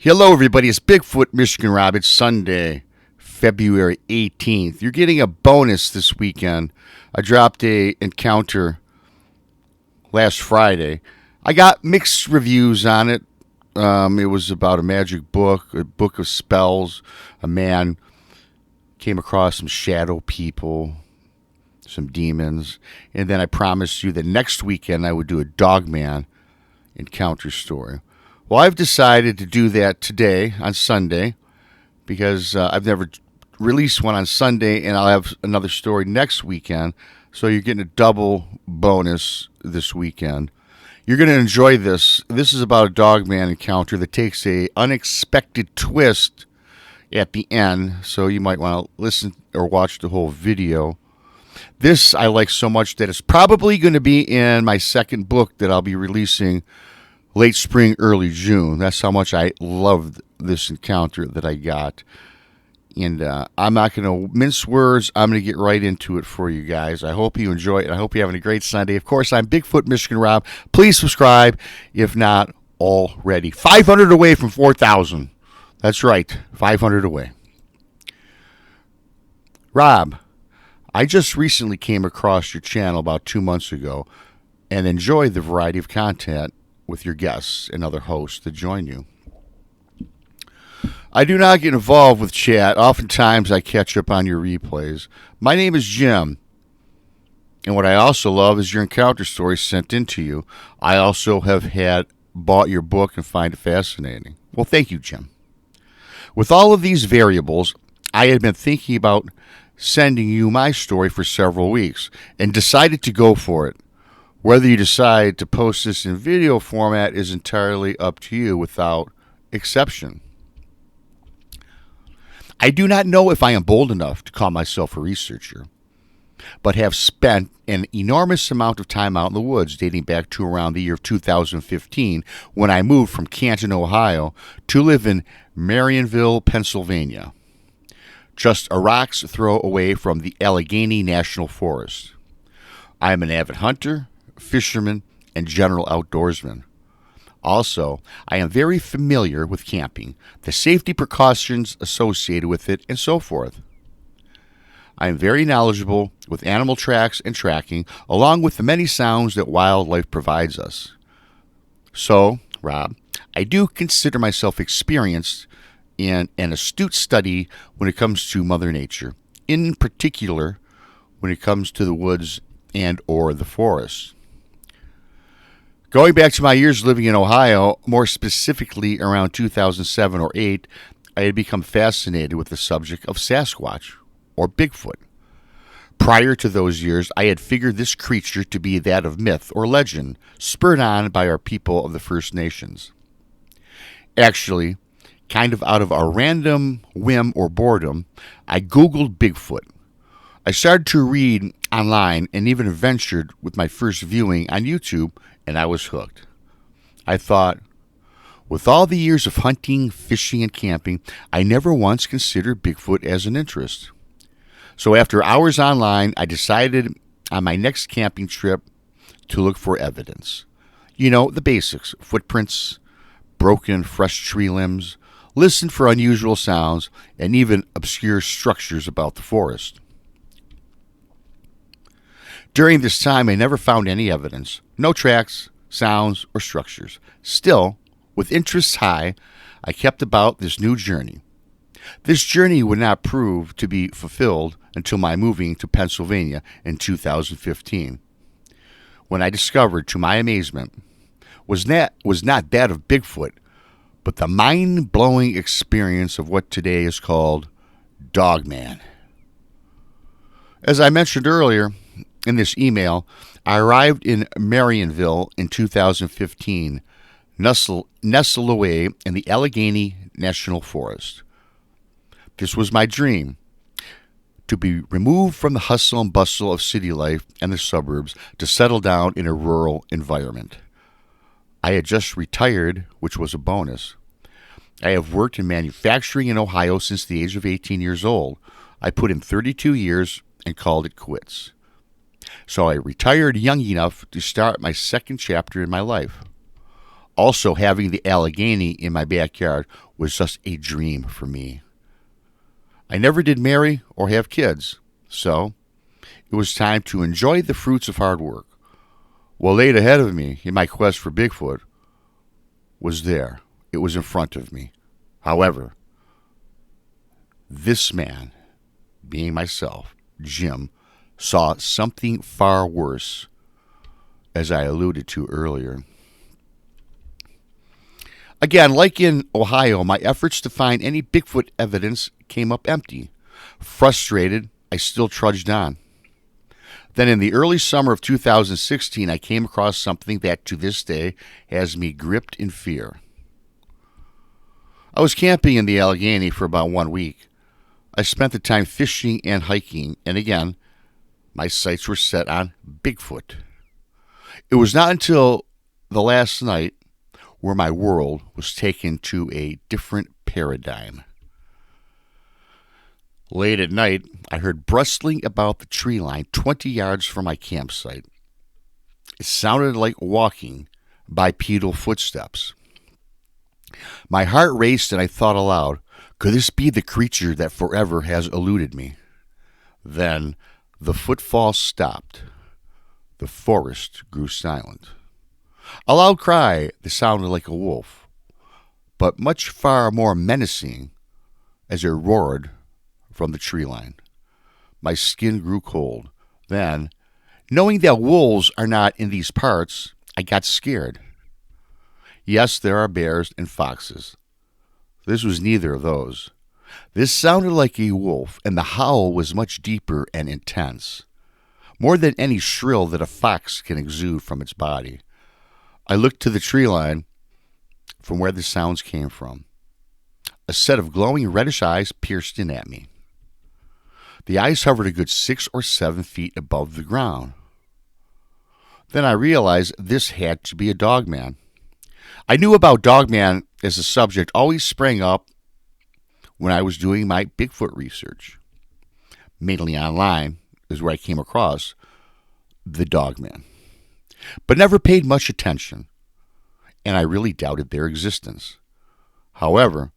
Hello, everybody. It's Bigfoot, Michigan Rob. It's Sunday, February 18th. You're getting a bonus this weekend. I dropped a encounter last Friday. I got mixed reviews on it. It was about a magic book, a book of spells. A man came across some shadow people, some demons. And then I promised you that next weekend I would do a Dogman encounter story. Well, I've decided to do that today on Sunday because I've never released one on Sunday, and I'll have another story next weekend. So you're getting a double bonus this weekend. You're going to enjoy this. This is about a Dogman encounter that takes a unexpected twist at the end, so you might want to listen or watch the whole video. This I like so much that it's probably going to be in my second book that I'll be releasing late spring, early June. That's how much I loved this encounter that I got. And I'm not going to mince words. I'm going to get right into it for you guys. I hope you enjoy it. I hope you're having a great Sunday. Of course, I'm Bigfoot, Michigan Rob. Please subscribe if not already. 500 away from 4,000. That's right, 500 away. Rob, I just recently came across your channel about 2 months ago and enjoyed the variety of content with your guests and other hosts that join you. I do not get involved with chat. Oftentimes I catch up on your replays. My name is Jim, and what I also love is your encounter stories sent in to you. I also have bought your book and find it fascinating. Well, thank you, Jim. With all of these variables, I had been thinking about sending you my story for several weeks and decided to go for it. Whether you decide to post this in video format is entirely up to you without exception. I do not know if I am bold enough to call myself a researcher, but have spent an enormous amount of time out in the woods dating back to around the year of 2015 when I moved from Canton, Ohio to live in Marionville, Pennsylvania, just a rock's throw away from the Allegheny National Forest. I am an avid hunter, fisherman, and general outdoorsman. Also, I am very familiar with camping, the safety precautions associated with it, and so forth. I am very knowledgeable with animal tracks and tracking, along with the many sounds that wildlife provides us. So, Rob, I do consider myself experienced in an astute study when it comes to Mother Nature, in particular when it comes to the woods and or the forests. Going back to my years living in Ohio, more specifically around 2007 or 8, I had become fascinated with the subject of Sasquatch, or Bigfoot. Prior to those years, I had figured this creature to be that of myth or legend, spurred on by our people of the First Nations. Actually, kind of out of a random whim or boredom, I Googled Bigfoot. I started to read online and even ventured with my first viewing on YouTube, and I was hooked. I thought, with all the years of hunting, fishing, and camping, I never once considered Bigfoot as an interest. So after hours online, I decided on my next camping trip to look for evidence. You know, the basics: footprints, broken, fresh tree limbs, listen for unusual sounds, and even obscure structures about the forest. During this time, I never found any evidence. No tracks, sounds, or structures. Still, with interests high, I kept about this new journey. This journey would not prove to be fulfilled until my moving to Pennsylvania in 2015, when I discovered, to my amazement, was not that of Bigfoot, but the mind-blowing experience of what today is called Dogman. As I mentioned earlier in this email, I arrived in Marionville in 2015, nestled away in the Allegheny National Forest. This was my dream, to be removed from the hustle and bustle of city life and the suburbs to settle down in a rural environment. I had just retired, which was a bonus. I have worked in manufacturing in Ohio since the age of 18 years old. I put in 32 years and called it quits. So I retired young enough to start my second chapter in my life. Also, having the Allegheny in my backyard was just a dream for me. I never did marry or have kids, so it was time to enjoy the fruits of hard work. What laid ahead of me in my quest for Bigfoot was there. It was in front of me. However, this man, being myself, Jim, saw something far worse, as I alluded to earlier. Again, like in Ohio, my efforts to find any Bigfoot evidence came up empty. Frustrated, I still trudged on. Then in the early summer of 2016, I came across something that to this day has me gripped in fear. I was camping in the Allegheny for about 1 week. I spent the time fishing and hiking, and again, my sights were set on Bigfoot. It was not until the last night where my world was taken to a different paradigm. Late at night, I heard rustling about the tree line 20 yards from my campsite. It sounded like walking bipedal footsteps. My heart raced and I thought aloud, could this be the creature that forever has eluded me? Then the footfalls stopped. The forest grew silent. A loud cry that sounded like a wolf, but much far more menacing as it roared from the tree line. My skin grew cold. Then, knowing that wolves are not in these parts, I got scared. Yes, there are bears and foxes. This was neither of those. This sounded like a wolf, and the howl was much deeper and intense, more than any shrill that a fox can exude from its body. I looked to the tree line from where the sounds came from. A set of glowing reddish eyes pierced in at me. The eyes hovered a good 6 or 7 feet above the ground. Then I realized this had to be a Dogman. I knew about Dogman as a subject always sprang up when I was doing my Bigfoot research. Mainly online is where I came across the Dogman, but never paid much attention, and I really doubted their existence. However,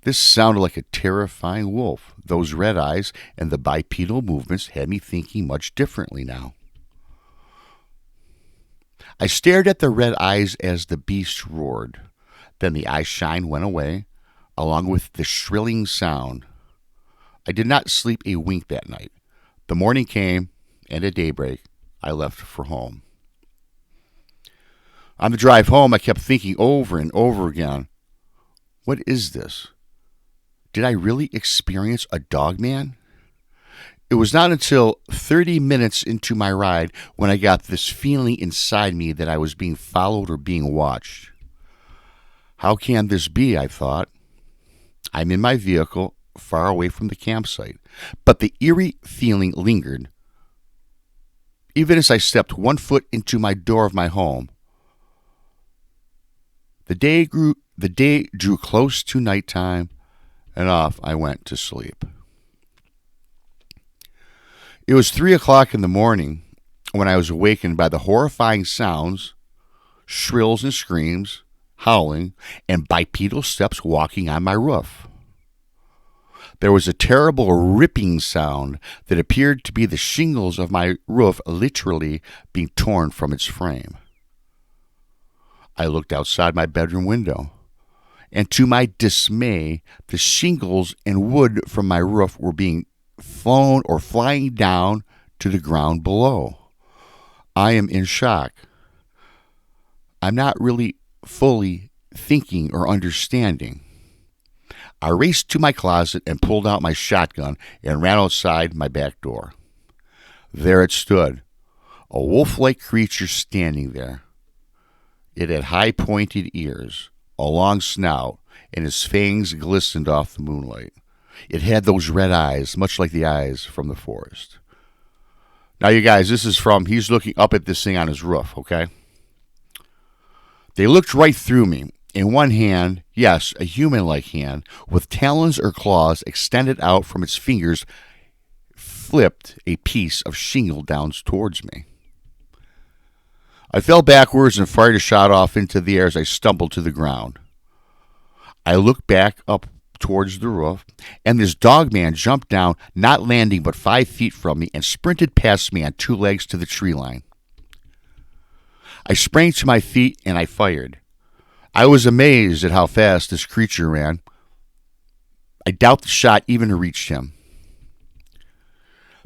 this sounded like a terrifying wolf. Those red eyes and the bipedal movements had me thinking much differently now. I stared at the red eyes as the beast roared. Then the eye shine went away, along with the shrilling sound. I did not sleep a wink that night. The morning came, and at daybreak, I left for home. On the drive home, I kept thinking over and over again, what is this? Did I really experience a Dogman? It was not until 30 minutes into my ride when I got this feeling inside me that I was being followed or being watched. How can this be, I thought. I'm in my vehicle, far away from the campsite, but the eerie feeling lingered. Even as I stepped 1 foot into my door of my home, the day drew close to nighttime, and off I went to sleep. It was 3 o'clock in the morning when I was awakened by the horrifying sounds, shrills and screams, howling, and bipedal steps walking on my roof. There was a terrible ripping sound that appeared to be the shingles of my roof literally being torn from its frame. I looked outside my bedroom window, and to my dismay, the shingles and wood from my roof were being flown or flying down to the ground below. I am in shock. I'm not really fully thinking or understanding. I raced to my closet and pulled out my shotgun and ran outside my back door. There it stood, a wolf-like creature standing there. It had high pointed ears, a long snout, and its fangs glistened off the moonlight. It had those red eyes, much like the eyes from the forest. Now, you guys, this is from, he's looking up at this thing on his roof, okay? They looked right through me. In one hand, yes, a human-like hand, with talons or claws extended out from its fingers, flipped a piece of shingle down towards me. I fell backwards and fired a shot off into the air as I stumbled to the ground. I looked back up towards the roof, and this Dogman jumped down, not landing but 5 feet from me, and sprinted past me on 2 legs to the tree line. I sprang to my feet and I fired. I was amazed at how fast this creature ran. I doubt the shot even reached him.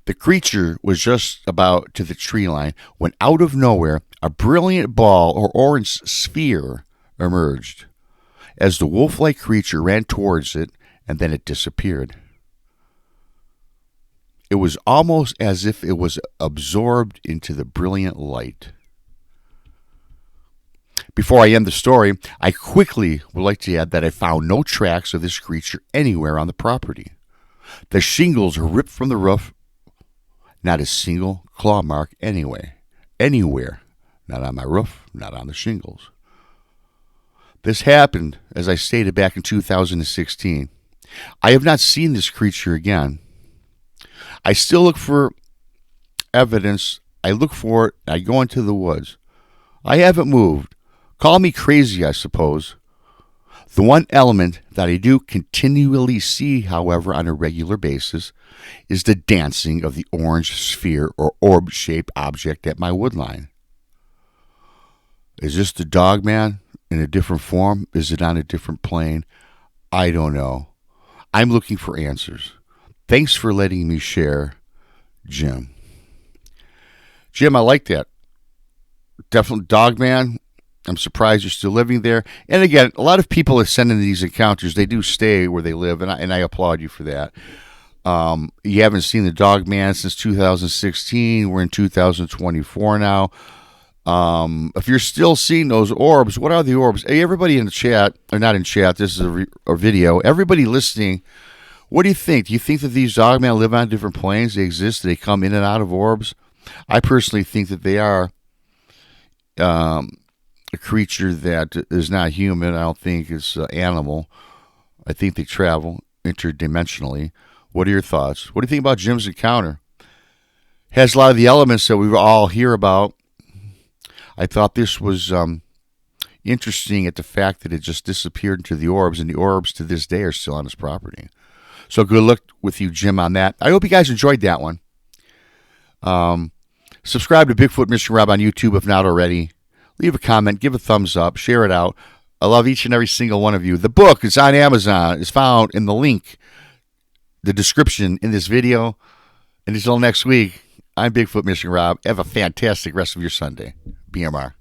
The creature was just about to the tree line when out of nowhere a brilliant ball or orange sphere emerged as the wolf-like creature ran towards it, and then it disappeared. It was almost as if it was absorbed into the brilliant light. Before I end the story, I quickly would like to add that I found no tracks of this creature anywhere on the property. The shingles were ripped from the roof. Not a single claw mark anywhere. Not on my roof, not on the shingles. This happened, as I stated, back in 2016. I have not seen this creature again. I still look for evidence. I look for it. I go into the woods. I haven't moved. Call me crazy, I suppose. The one element that I do continually see, however, on a regular basis, is the dancing of the orange sphere or orb-shaped object at my woodline. Is this the Dogman in a different form? Is it on a different plane? I don't know. I'm looking for answers. Thanks for letting me share, Jim. Jim, I like that. Definitely Dogman. I'm surprised you're still living there. And again, a lot of people that send in these encounters, they do stay where they live, and I applaud you for that. You haven't seen the Dogman since 2016. We're in 2024 now. If you're still seeing those orbs, what are the orbs? Hey, everybody in the chat, or not in chat, this is a video. Everybody listening, what do you think? Do you think that these Dogmen live on different planes? They exist? Do they come in and out of orbs? I personally think that they are a creature that is not human. I don't think it's an animal. I think they travel interdimensionally. What are your thoughts? What do you think about Jim's encounter? Has a lot of the elements that we all hear about. I thought this was interesting at the fact that it just disappeared into the orbs, and the orbs to this day are still on his property. So good luck with you, Jim, on that. I hope you guys enjoyed that one. Subscribe to Bigfoot Mystery Rob on YouTube if not already. Leave a comment, give a thumbs up, share it out. I love each and every single one of you. The book is on Amazon. It's found in the link, the description in this video. And until next week, I'm Bigfoot Mystery Rob. Have a fantastic rest of your Sunday. BMR.